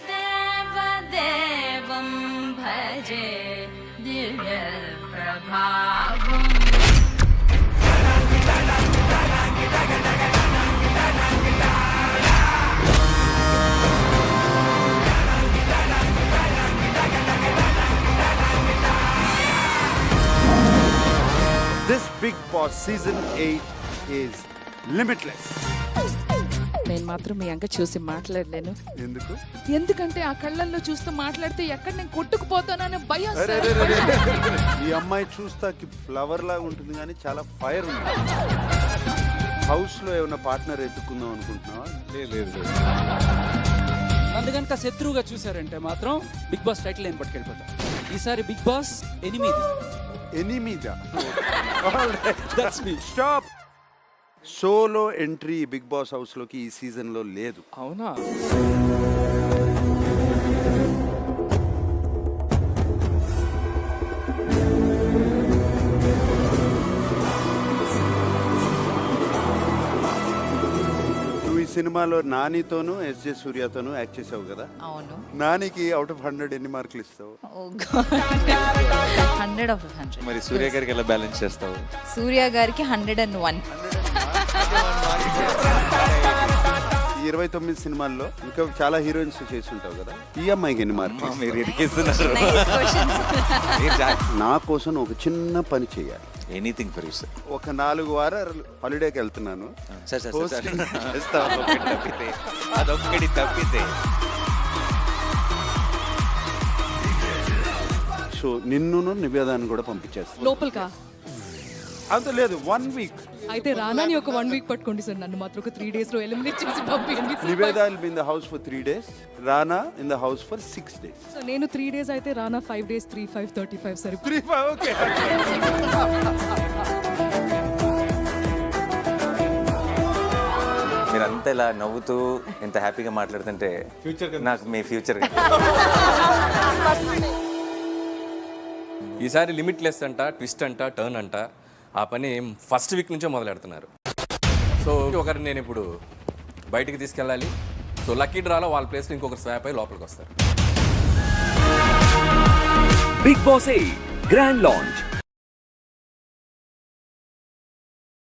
దేవదేవం భజే దివ్య ప్రభావం. This Big Boss Season 8 is limitless. నేను మాత్రం మీ అంక చూసి మాట్లాడలేను, ఎందుకు? ఎందుకంటే ఆ కళ్ళల్లో చూస్తూ మాట్లాడితే ఎక్కడ నేను కొట్టుకుపోతానని భయం అరే, సార్. అరే, అరే, అరే. ఈ అమ్మాయి చూస్తాకి ఫ్లవర్ లాగా ఉంటుంది కానీ చాలా ఫైర్ ఉంది. హౌస్ లో ఏమైనా పార్ట్నర్ ఎత్తుకుందాం అనుకుంటున్నావా? లేదు నన్ను కనుక శత్రువుగా చూసారంటే మాత్రం బిగ్ బాస్ టైటిల్ నేను పట్టుకెళ్ళిపోతా. ఈసారి బిగ్ బాస్ 8. ఎనిమిదా? That's me. Stop. Solo entry Bigg Boss house లోకి ఈ సీజన్ లో లేదు. అవునా? నువ్వు ఈ సినిమాలో నానితోనూ ఎస్జే సూర్యతోనూ యాక్ట్ చేసావు కదా? అవును. నానికి అవుట్ ఆఫ్ 100 ఎన్ని మార్కులు ఇస్తావు? 100 of 100. మరి సూర్య గారికి ఎలా బ్యాలెన్స్ చేస్తావు? సూర్య గారికి 101. ఈ 29 సినిమాల్లో ఇంకా చాలా హీరోయిన్స్ చేసి ఉంటావు కదా, ఈ అమ్మాయికి ఎన్ని మార్కులు? మీరు ఇరికిస్తున్నారు. Nice questions. నా కోసం ఒక చిన్న పని చేయాలి. Anything for you sir. ఒక 4 వారాలు హాలిడేకి వెళ్తున్నాను. సార్ Hosting చేస్తావా? అదొక్కటి తప్పితే సో నిన్ను నివేదాన్ని కూడా పంపించేస్తాను. లోపలికా? అంత లేదు, 1 వీక్. అయితే రానాని ఒక 1 వీక్ పట్టుకోండి సార్, నన్ను మాత్రం ఒక 3 days లో ఎలిమినేట్ చేసి పంపించండి. Niveda will be in the house for 3 days, Rana in the house for 6 days. So నేను 3 days అయితే రానా 5 days, 3, 5, 35 సరే. 3, 5 ఓకే. మీరంతా ఇలా నవ్వుతూ ఇంత హ్యాపీగా మాట్లాడుతుంటే నాకు మీ ఫ్యూచర్ ఈసారి లిమిట్లెస్ అంట, ట్విస్ట్ అంట, టర్న్ అంట, ఆ పని ఫస్ట్ వీక్ నుంచే మొదలెడుతున్నారు. సో ఒకరిని నేను ఇప్పుడు బయటికి తీసుకెళ్ళాలి. సో లక్కీ డ్రాలో వాళ్ళ ప్లేస్లో ఇంకొకరు స్వాప్ అయి లోపలికి వస్తారు. Big Boss 8 Grand Launch